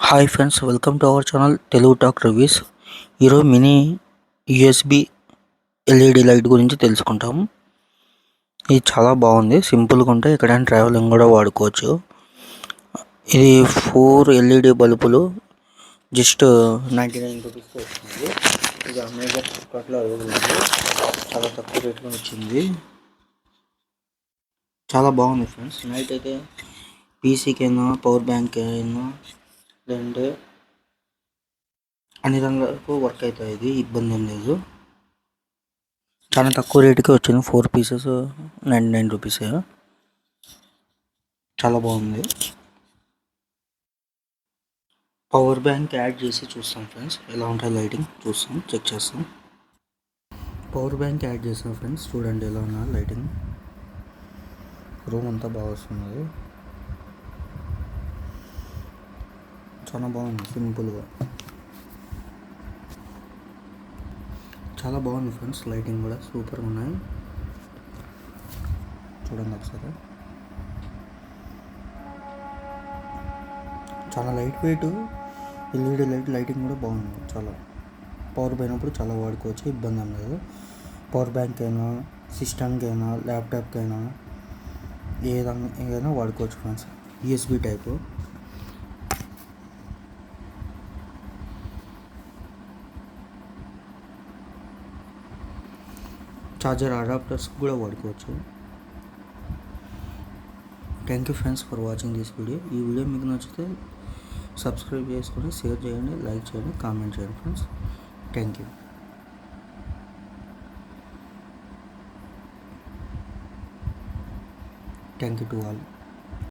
Hi friends, welcome to our channel Telugu talk reviews. ఈరోజు mini USB LED light గురించి తెలుసుకుంటాము. ఇది చాలా బాగుంది, సింపుల్గా ఉంటే ఎక్కడైనా ట్రావెలింగ్ కూడా వాడుకోవచ్చు. ఇది 4 ఎల్ఈడి బల్బులు జస్ట్ 99 రూపీస్కి వచ్చింది. ఇది అమెజాన్ ఫ్లిప్కార్ట్లో అవైలబుల్ ఉంది. చాలా తక్కువ రేట్లో వచ్చింది. చాలా బాగుంది ఫ్రెండ్స్. నైట్ అయితే పీసీకి అయినా పవర్ బ్యాంక్ అయినా లేదంటే అన్ని రంగాలకు వర్క్ అవుతుంది. ఇది ఇబ్బంది ఏం లేదు. చాలా తక్కువ రేటుకి వచ్చింది. 4 పీసెస్ 99 రూపీస్. చాలా బాగుంది. పవర్ బ్యాంక్ యాడ్ చేసి చూస్తాం ఫ్రెండ్స్, ఎలా ఉంటుంది లైటింగ్ చూస్తాం, చెక్ చేస్తాం. పవర్ బ్యాంక్ యాడ్ చేస్తాం ఫ్రెండ్స్, చూడండి ఎలా ఉన్నా లైటింగ్. రూమ్ అంతా బాగా వస్తున్నది. చాలా బాగుంది, సింపుల్గా చాలా బాగుంది ఫ్రెండ్స్. లైటింగ్ కూడా సూపర్గా ఉన్నాయి. చూడండి ఒకసారి. చాలా లైట్ వెయిట్ ఎల్ఈడి లైటింగ్ కూడా బాగుంది. చాలా పవర్ పోయినప్పుడు చాలా వాడుకోవచ్చు, ఇబ్బంది ఏం లేదు. పవర్ బ్యాంక్ అయినా, సిస్టమ్కి అయినా, ల్యాప్టాప్కి అయినా ఏదైనా వాడుకోవచ్చు friends. USB type. Charger adapters కూడా వాడుకోవచ్చు. Thank you friends for watching this video. ఈ వీడియో మీకు నచ్చితే సబ్స్క్రైబ్ చేసుకొని షేర్ చేయండి, లైక్ చేయండి, కామెంట్ చేయండి friends. Thank you. Thank you to all.